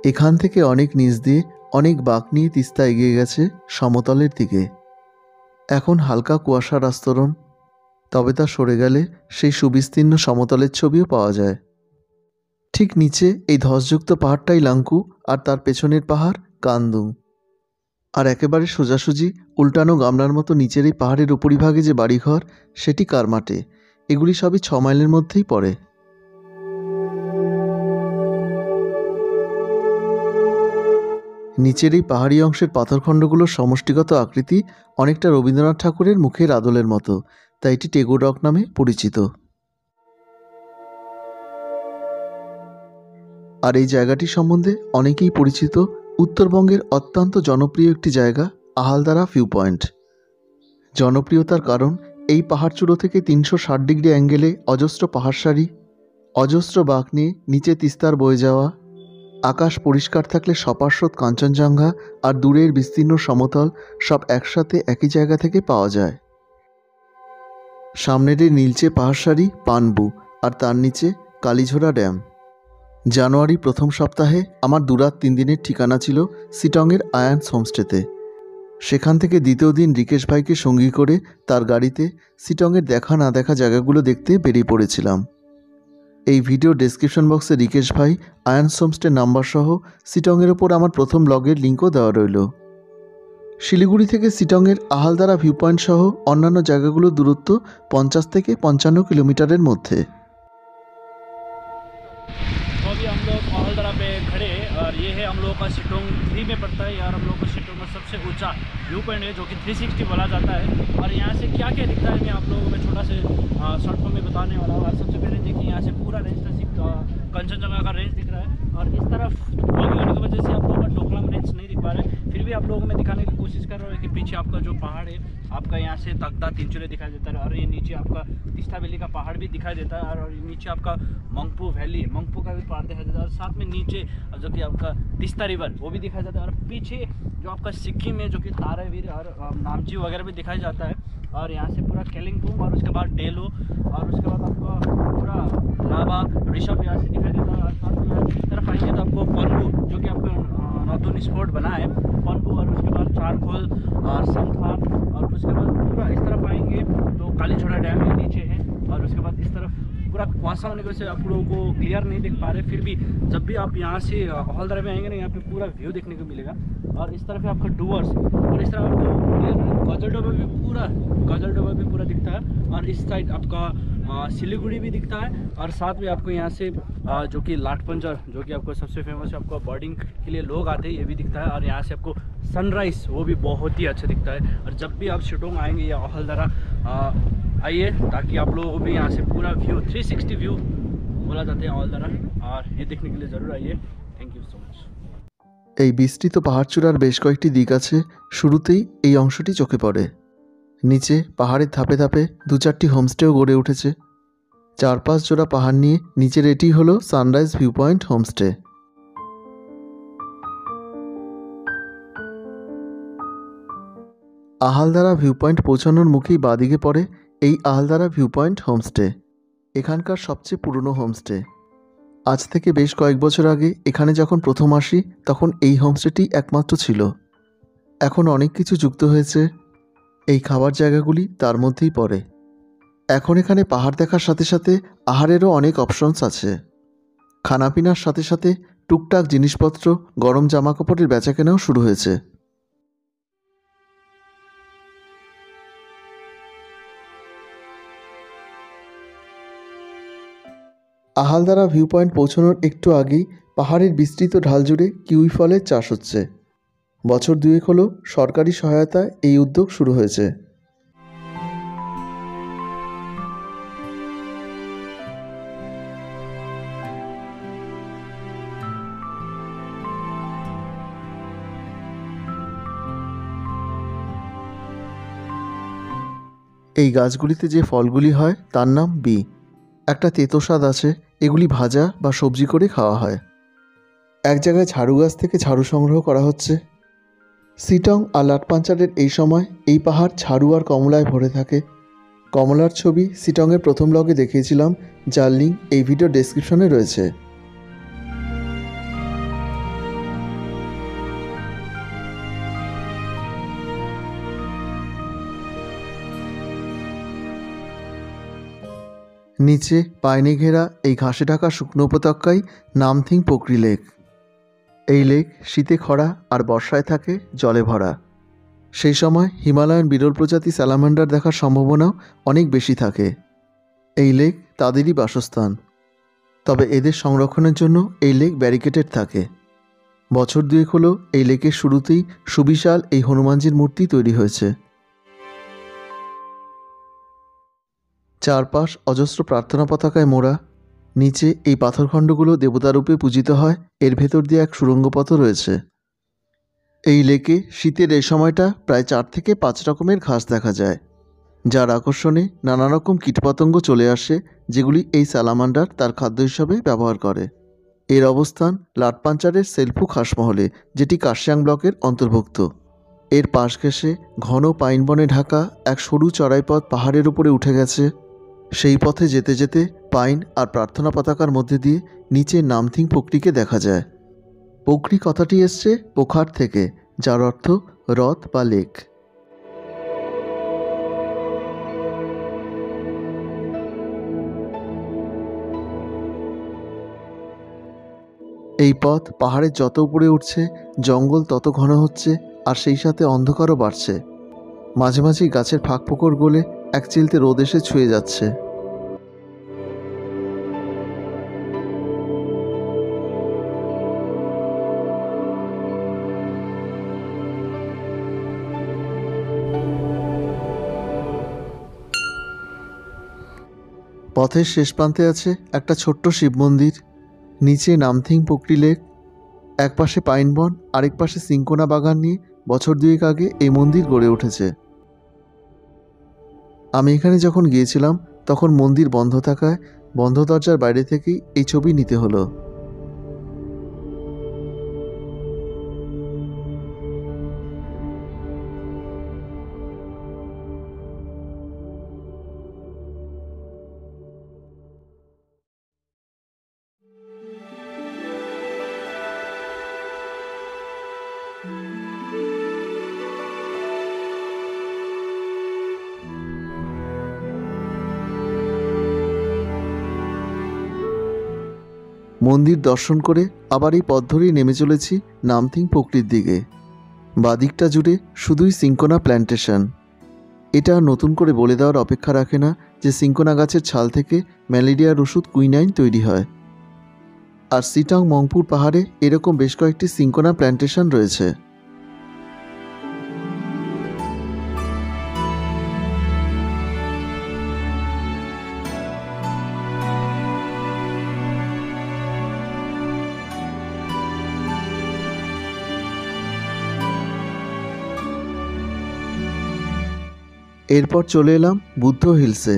এখান থেকে অনেক নিচ দিয়ে অনেক বাঁক নিয়ে তিস্তা এগিয়ে গেছে সমতলের দিকে। এখন হালকা কুয়াশার আস্তরণ, তবে তা সরে গেলে সেই সুবিস্তীর্ণ সমতলের ছবিও পাওয়া যায়। ঠিক নিচে এই ধসযুক্ত পাহাড়টাই লাঙ্কু, আর তার পেছনের পাহাড় কান্দুং। আর একেবারে সোজাসুজি উল্টানো গামলার মতো নিচের এই পাহাড়ের উপরিভাগে যে বাড়িঘর, সেটি কারমাটে। এগুলি সবই 6 মাইলের মধ্যেই পড়ে। নিচের এই পাহাড়ি অংশের পাথরখণ্ডগুলোর সমষ্টিগত আকৃতি অনেকটা রবীন্দ্রনাথ ঠাকুরের মুখের আদলের মতো, তাই এটি টেগোর রক নামে পরিচিত। আর এই জায়গাটি সম্বন্ধে অনেকেই পরিচিত উত্তরবঙ্গের অত্যন্ত জনপ্রিয় একটি জায়গা আহালদারা ভিউ পয়েন্ট। জনপ্রিয়তার কারণ এই পাহাড়চূড়ো থেকে 360 ডিগ্রি অ্যাঙ্গেলে অজস্র পাহাড়সারি, অজস্র বাঁক নিয়ে নিচে তিস্তার বয়ে যাওয়া, আকাশ পরিষ্কার থাকলে সপার্শ্বত কাঞ্চনজঙ্ঘা আর দূরের বিস্তীর্ণ সমতল সব একসাথে একই জায়গা থেকে পাওয়া যায়। সামনের এই নীলচে পাহাড়সারি পানবু, আর তার নিচে কালীঝোড়া ড্যাম। জানুয়ারি প্রথম সপ্তাহে আমার 2 রাত 3 দিনের ঠিকানা ছিল শিটংয়ের আয়ান্স হোমস্টেতে। সেখান থেকে দ্বিতীয় দিন রিকেশ ভাইকে সঙ্গী করে তার গাড়িতে শিটংয়ের দেখা না দেখা জায়গাগুলো দেখতে বেরিয়ে পড়েছিলাম। এই ভিডিও ডেসক্রিপশন বক্সে রিকেশ ভাই আয়ান্স হোমস্টের নাম্বার সহ শিটংয়ের ওপর আমার প্রথম ব্লগের লিঙ্কও দেওয়া রইল। শিলিগুড়ি থেকে শিটংয়ের আহালদারা ভিউ পয়েন্ট সহ অন্যান্য জায়গাগুলোর দূরত্ব 50 থেকে 55 কিলোমিটারের মধ্যে। तो अभी हम लोग आहालदारा पे खड़े हैं और ये है हम लोग का शिटोंग 3 में पड़ता है यार। हम लोग का शिटोंग में सबसे ऊंचा व्यू पॉइंट है जो कि 360 बोला जाता है। और यहाँ से क्या क्या दिखता है मैं आप लोगों में छोटा से शॉर्ट फॉर्म में बताने वाला हूँ। और सबसे पहले देखिए यहाँ से पूरा रेंज कंचनजंगा का रेंज दिख रहा है। और इस तरफ फॉगी होने की वजह से आप लोगों का डोकलाम रेंज नहीं दिख पा रहा है, फिर भी आप लोगों में दिखाने की कोशिश कर रहा हूँ कि पीछे आपका जो पहाड़ है आपका यहाँ से तगदा तिनचुले दिखाई देता है। और ये नीचे आपका तिस्ता वैली का पहाड़ भी दिखाई देता है। और नीचे आपका मंगपू वैली, मंगपू का भी पहाड़ दिखाई देता है। और साथ में नीचे जो कि आपका तिस्ता रिवर वो भी दिखाई देता है। और पीछे जो आपका सिक्किम में जो कि तारावीर और नामची वगैरह भी दिखाई जाता है। और यहाँ से पूरा केलिंगपुंग और उसके बाद डेलो और उसके बाद आपका पूरा लाबा ऋषभ यहाँ से दिखाई देता है। और साथ में इस तरफ आएंगे तो आपको पनबू जो कि आपका नॉर्थन स्पॉट बना है पनबू, और उसके बाद चारखोल और समथार, और उसके बाद पूरा इस तरफ आएंगे तो कालीझोड़ा डैम है नीचे है। और उसके बाद इस तरफ पूरा कुआसा होने की वजह से आप लोगों को क्लियर नहीं दिख पा रहे, फिर भी जब भी आप यहाँ से आहालदारा में आएंगे ना यहाँ पे पूरा व्यू देखने को मिलेगा। और इस तरफ है आपका डुवर्स, और इस तरफ आपको गजलडोबा भी पूरा दिखता है। और इस साइड आपका सिलीगुड़ी भी दिखता है। और साथ में आपको यहाँ से जो कि लाटपंजर जो कि आपको सबसे फेमस है, आपको बर्डिंग के लिए लोग आते हैं, ये भी दिखता है। और यहाँ से आपको सनराइज़ वो भी बहुत ही अच्छा दिखता है। और जब भी आप शिटोंग आएंगे या आहालदारा आइए, ताकि आप लोगों को भी यहाँ से पूरा व्यू 360 व्यू बोला जाता है आहालदारा, और ये देखने के लिए ज़रूर आइए। Thank you so much. এই বিস্তৃত পাহাড়চূড়ার বেশ কয়েকটি দিক আছে। শুরুতেই এই অংশটি চোখে পড়ে। নিচে পাহাড়ের ধাপে ধাপে 2-4টি হোমস্টেও গড়ে উঠেছে। 4-5 জোড়া পাহাড় নিয়ে নিচের এটি হলো sunrise view point homestay. Ahaldara view point পৌঁছানোর মুখেই বাঁদিকে পড়ে এই আহালদারা ভিউ পয়েন্ট হোমস্টে। এখানকার সবচেয়ে পুরনো হোমস্টে। আজ থেকে বেশ কয়েক বছর আগে এখানে যখন প্রথম আসি তখন এই হোমস্টেটি একমাত্র ছিল। এখন অনেক কিছু যুক্ত হয়েছে, এই খাবার জায়গাগুলি তার মধ্যেই পড়ে। এখন এখানে পাহাড় দেখার সাথে সাথে আহারেরও অনেক অপশনস আছে। খানাপিনার সাথে সাথে টুকটাক জিনিসপত্র, গরম জামাকাপড়ের বেচাকেনাও শুরু হয়েছে। আহালদারা ভিউ পয়েন্ট পৌঁছানোর একটু আগেই পাহাড়ের বিস্তৃত ঢাল জুড়ে কিউই ফলের চাষ হচ্ছে। বছর 2 হলো সরকারি সহায়তায় এই উদ্যোগ শুরু হয়েছে। এই গাছগুলিতে যে ফলগুলি হয় তার নাম বি। একটা তেতো স্বাদ আছে। এগুলি ভাজা বা সবজি করে খাওয়া হয়। এক জায়গায় ঝাড়ু গাছ থেকে ঝাড়ু সংগ্রহ করা হচ্ছে। শিটং আর লাটপাঞ্চারের এই সময় এই পাহাড় ঝাড়ু আর কমলায় ভরে থাকে। কমলার ছবি শিটংয়ের প্রথম ব্লগে দেখিয়েছিলাম, যার লিঙ্ক এই ভিডিও ডেসক্রিপশনে রয়েছে। নিচে পাইনে ঘেরা এই ঘাসে ঢাকা শুকনো উপত্যকায় নামথিং পোকরি লেক। এই লেক শীতে খরা আর বর্ষায় থাকে জলে ভরা। সেই সময় হিমালয়ান বিরল প্রজাতি স্যালামান্ডার দেখার সম্ভাবনাও অনেক বেশি থাকে। এই লেক তাদেরই বাসস্থান। তবে এদের সংরক্ষণের জন্য এই লেক ব্যারিকেডেড থাকে। বছর দুয়েক হলো এই লেকের শুরুতেই সুবিশাল এই হনুমানজির মূর্তি তৈরি হয়েছে। চারপাশ অজস্র প্রার্থনা পতাকায় মোড়া। নিচে এই পাথরখণ্ডগুলো দেবতারূপে পূজিত হয়। এর ভেতর দিয়ে এক সুড়ঙ্গ পথও রয়েছে। এই লেকে শীতের এই সময়টা প্রায় 4 থেকে 5 রকমের ঘাস দেখা যায়, যার আকর্ষণে নানা রকম কীটপতঙ্গ চলে আসে, যেগুলি এই স্যালামান্ডার তার খাদ্য হিসাবে ব্যবহার করে। এর অবস্থান লাটপাঞ্চারের সেলফু খাসমহলে, যেটি কার্শিয়াং ব্লকের অন্তর্ভুক্ত। এর পাশ ঘেঁষে ঘন পাইন বনে ঢাকা এক সরু চড়াই পথ পাহাড়ের উপরে উঠে গেছে। সেই পথে যেতে যেতে পাইন আর প্রার্থনা পতাকার মধ্যে দিয়ে নিচে নামথিং পোকরিকে দেখা যায়। পোকরি কথাটি এসছে পোখার থেকে, যার অর্থ হ্রদ বা লেক। এই পথ পাহাড়ের যত উপরে উঠছে জঙ্গল তত ঘন হচ্ছে, আর সেই সাথে অন্ধকারও বাড়ছে। মাঝে মাঝেই গাছের ফাঁক ফোকর গলে এক চিলতে রোদ এসে ছুঁয়ে যাচ্ছে। পথের শেষ প্রান্তে আছে একটা ছোট্ট শিব মন্দির। নিচে নামথিং পোকরি লেক। এক পাশে পাইন বন, আরেক পাশে সিঙ্কোনা বাগান নিয়ে বছর দুয়েক আগে এই মন্দির গড়ে উঠেছে। আমি এখানে যখন গিয়েছিলাম তখন মন্দির বন্ধ থাকায় বন্ধ দরজার বাইরে থেকেই এই ছবি নিতে হলো। মন্দির দর্শন করে আবার এই পথ ধরেই নেমে চলেছি নামথিং পোকরির দিকে। বাদিকটা জুড়ে শুধুই সিঙ্কোনা প্ল্যান্টেশন। এটা নতুন করে বলে দেওয়ার অপেক্ষা রাখে না যে সিঙ্কোনা গাছের ছাল থেকে ম্যালেরিয়ার ওষুধ কুইনাইন তৈরি হয়। আর সিটং মংপুর পাহাড়ে এরকম বেশ কয়েকটি সিঙ্কোনা প্ল্যান্টেশন রয়েছে। এরপর চলে এলাম বুদ্ধ হিলসে,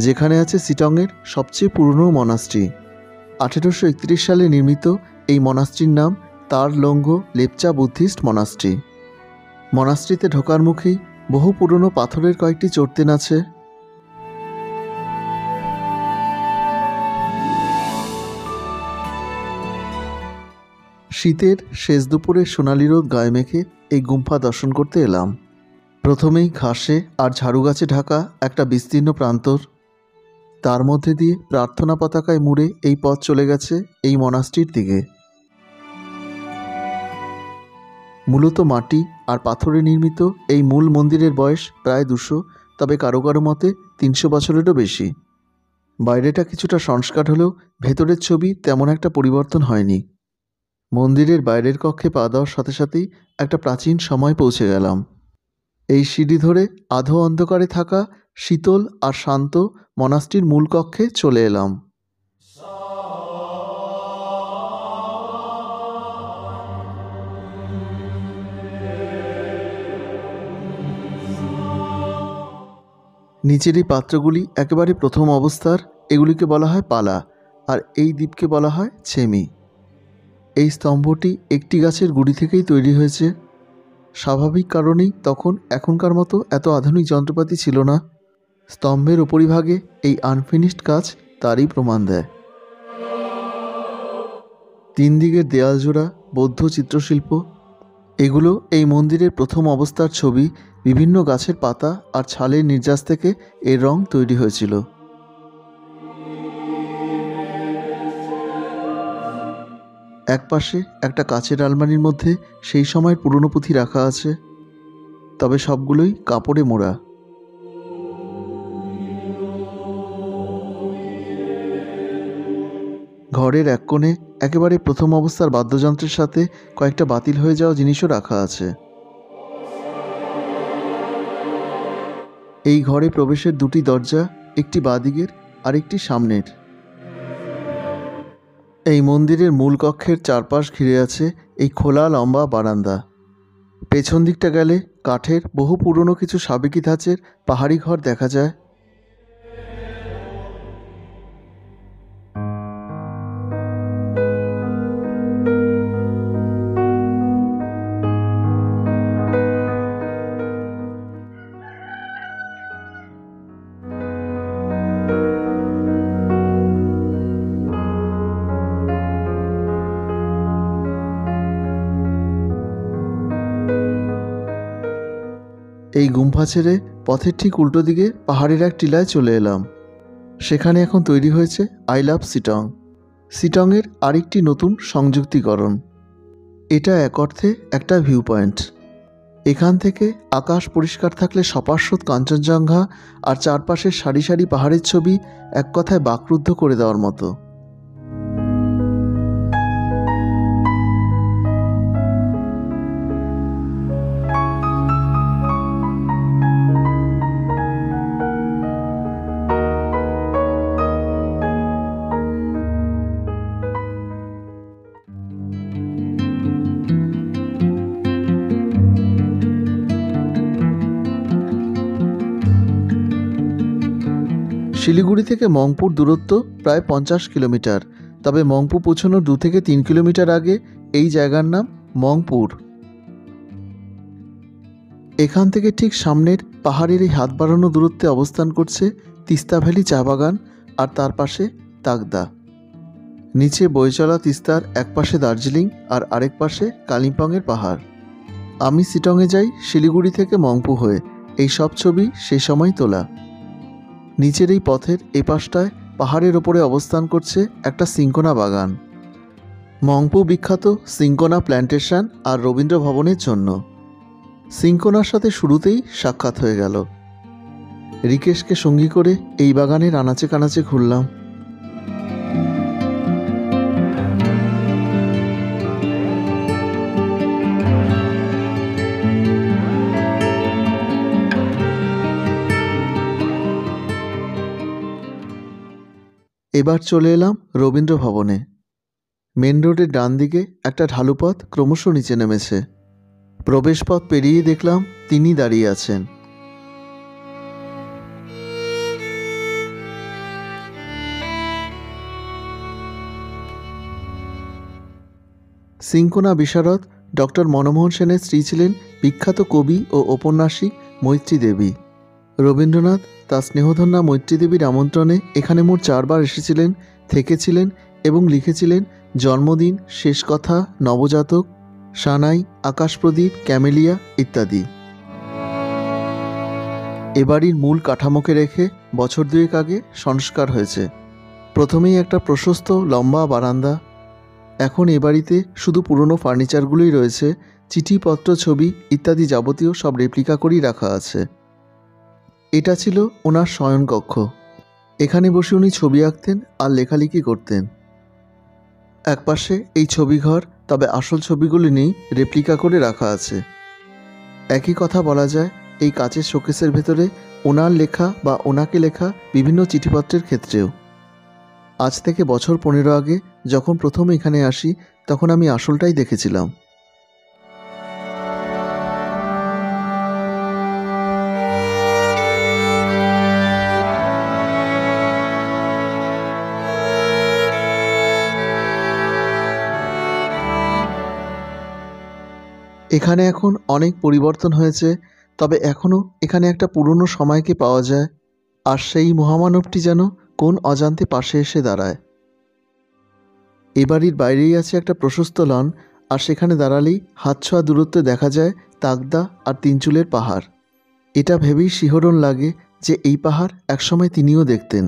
যেখানে আছে সিটংয়ের সবচেয়ে পুরনো মনাস্ট্রি। 1831 সালে নির্মিত এই মনাস্ট্রির নাম তার লঙ্গো লেপচা বুদ্ধিস্ট মনাস্ট্রি। মনাস্ট্রিতে ঢোকার মুখেই বহু পুরনো পাথরের কয়েকটি চর্তেন আছে। শীতের শেষ দুপুরে সোনালি রোদ গায়ে মেখে এই গুম্ফা দর্শন করতে এলাম। প্রথমেই ঘাসে আর ঝাড়ু গাছে ঢাকা একটা বিস্তীর্ণ প্রান্তর, তার মধ্যে দিয়ে প্রার্থনা পতাকায় মুড়ে এই পথ চলে গেছে এই মনাস্ট্রির দিকে। মূলত মাটি আর পাথরে নির্মিত এই মূল মন্দিরের বয়স প্রায় 200, তবে কারো কারো মতে 300 বছরেরও বেশি। বাইরেটা কিছুটা সংস্কার হলেও ভেতরের ছবি তেমন একটা পরিবর্তন হয়নি। মন্দিরের বাইরের কক্ষে পা দেওয়ার সাথে সাথেই একটা প্রাচীন সময় পৌঁছে গেলাম। এই সিঁড়ি ধরে আধো অন্ধকারে থাকা শীতল আর শান্ত মনাস্ট্রির মূল কক্ষে চলে এলাম। নিচের এই পাত্রগুলি একেবারে প্রথম অবস্থার, এগুলিকে বলা হয় পালা, আর এই দ্বীপকে বলা হয় ছেমি। এই স্তম্ভটি একটি গাছের গুড়ি থেকেই তৈরি হয়েছে। স্বাভাবিক কারণেই তখন এখনকার মতো এত আধুনিক যন্ত্রপাতি ছিল না। স্তম্ভের উপরিভাগে এই আনফিনিশড কাজ তারই প্রমাণ দেয়। 3 দিকের দেয়াল জোড়া বৌদ্ধ চিত্রশিল্প, এগুলো এই মন্দিরের প্রথম অবস্থার ছবি। বিভিন্ন গাছের পাতা আর ছালের নির্যাস থেকে এর রং তৈরি হয়েছিল। একপাশে একটা কাচের আলমারির মধ্যে সেই সময়ের পুরনো পুঁথি রাখা আছে, তবে সবগুলোই কাপড়ে মোড়া। ঘরের এক কোণে একেবারে প্রথম অবস্থার বাদ্যযন্ত্রের সাথে কয়েকটা বাতিল হয়ে যাওয়া জিনিসও রাখা আছে। এই ঘরে প্রবেশের দুটি দরজা, একটি বাঁদিকের আর একটি সামনের। এই মন্দিরের মূল কক্ষের চারপাশ ঘিরে আছে এই খোলা লম্বা বারান্দা। পেছন দিকটা গেলে কাঠের বহু পুরনো কিছু সাবেকি ধাঁচের পাহাড়ি ঘর দেখা যায়। এই গুম্ফা ছেড়ে পথের ঠিক উল্টো দিকে পাহাড়ের এক টিলায় চলে এলাম। সেখানে এখন তৈরি হয়েছে আই লাভ শিটং, শিটংয়ের আরেকটি নতুন সংযুক্তিকরণ। এটা এক অর্থে একটা ভিউ পয়েন্ট। এখান থেকে আকাশ পরিষ্কার থাকলে সপার্শ্বত কাঞ্চনজঙ্ঘা আর চারপাশের সারি সারি পাহাড়ের ছবি এক কথায় বাকরুদ্ধ করে দেওয়ার মতো। শিলিগুড়ি থেকে মংপুর দূরত্ব প্রায় 50 কিলোমিটার, তবে মংপু পৌঁছানোর 2 থেকে 3 কিলোমিটার আগে এই জায়গার নাম মংপুর। এখান থেকে ঠিক সামনের পাহাড়ের এই হাত বাড়ানো দূরত্বে অবস্থান করছে তিস্তা ভ্যালি চা বাগান, আর তার পাশে তাগদা। নিচে বয়ে চলা তিস্তার এক পাশে দার্জিলিং আর আরেক পাশে কালিম্পংয়ের পাহাড়। আমি শিটংয়ে যাই শিলিগুড়ি থেকে মংপু হয়ে। এই সব ছবি সেই সময় তোলা। নিচের এই পথের এ পাশটায় পাহাড়ের ওপরে অবস্থান করছে একটা সিঙ্কোনা বাগান, মংপু বিখ্যাত সিঙ্কোনা প্ল্যান্টেশন আর রবীন্দ্র ভবনের জন্য। সিঙ্কোনার সাথে শুরুতেই সাক্ষাৎ হয়ে গেল। রিকেশকে সঙ্গী করে এই বাগানের আনাচে কানাচে ঘুরলাম। এবার চলে এলাম রবীন্দ্র ভবনে। মেন রোডের ডান দিকে একটা ঢালুপথ ক্রমশ নিচে নেমেছে। প্রবেশপথ পেরিয়ে দেখলাম তিনি দাঁড়িয়ে আছেন। সিঙ্কোনা বিশারদ ডক্টর মনমোহন সেনের স্ত্রী ছিলেন বিখ্যাত কবি ও ঔপন্যাসিক মৈত্রী দেবী। রবীন্দ্রনাথ তার স্নেহধন্যা মৈত্রী দেবীর আমন্ত্রণে এখানে মোট 4 বার এসেছিলেন, থেকেছিলেন এবং লিখেছিলেন জন্মদিন, শেষ কথা, নবজাতক, সানাই, আকাশপ্রদীপ, ক্যামেলিয়া ইত্যাদি। এ বাড়ির মূল কাঠামোকে রেখে বছর 2 আগে সংস্কার হয়েছে। প্রথমেই একটা প্রশস্ত লম্বা বারান্দা। এখন এ বাড়িতে শুধু পুরনো ফার্নিচারগুলোই রয়েছে, চিঠিপত্র, ছবি ইত্যাদি যাবতীয় সব রেপ্লিকা করেই রাখা আছে। এটা ছিল ওনার শয়নকক্ষ। এখানে বসে উনি ছবি আঁকতেন আর লেখালেখি করতেন। একপাশে এই ছবিঘর, তবে আসল ছবিগুলি নেই, রেপ্লিকা করে রাখা আছে। একই কথা বলা যায় এই কাচের শোকেসের ভেতরে ওনার লেখা বা ওনাকে লেখা বিভিন্ন চিঠিপত্রের ক্ষেত্রেও। আজ থেকে বছর 15 আগে যখন প্রথম এখানে আসি তখন আমি আসলটাই দেখেছিলাম। এখানে এখন অনেক পরিবর্তন হয়েছে, তবে এখনও এখানে একটা পুরনো সময়কে পাওয়া যায়, আর সেই মহামানবটি যেন কোন অজান্তে পাশে এসে দাঁড়ায়। এ বাড়ির বাইরেই আছে একটা প্রশস্ত লন, আর সেখানে দাঁড়ালেই হাত ছোঁয়া দূরত্বে দেখা যায় তাগদা আর তিনচুলের পাহাড়। এটা ভেবেই শিহরণ লাগে যে এই পাহাড় একসময় তিনিও দেখতেন।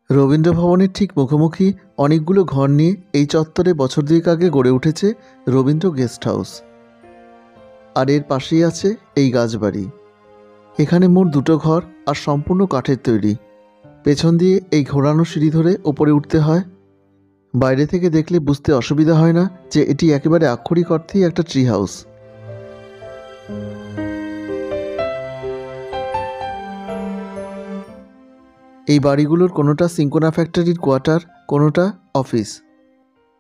রবীন্দ্র ভবনের ঠিক মুখোমুখি অনেকগুলো ঘর নিয়ে এই চত্বরে বছর দুয়েক আগে গড়ে উঠেছে রবীন্দ্র গেস্ট হাউস। আর এর পাশেই আছে এই গাছবাড়ি। এখানে মোট 2টো ঘর আর সম্পূর্ণ কাঠের তৈরি। পেছন দিয়ে এই ঘোরানো সিঁড়ি ধরে ওপরে উঠতে হয়। বাইরে থেকে দেখলে বুঝতে অসুবিধা হয় না যে এটি একেবারে আক্ষরিক অর্থেই একটা ট্রি হাউস। এই বাড়িগুলোর কোনোটা সিঙ্কোনা ফ্যাক্টরির কোয়ার্টার, কোনোটা অফিস।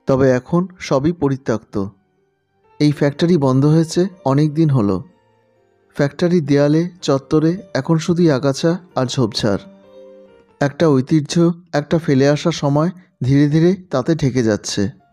তবে এখন সবই পরিত্যক্ত। এই ফ্যাক্টরি বন্ধ হয়েছে অনেক দিন হলো। ফ্যাক্টরির দেয়ালে চত্বরে এখন শুধুই আগাছা আর ঝোপঝাড়। একটা ঐতিহ্য, একটা ফেলে আসা সময় ধীরে ধীরে তাতে ঢেকে যাচ্ছে।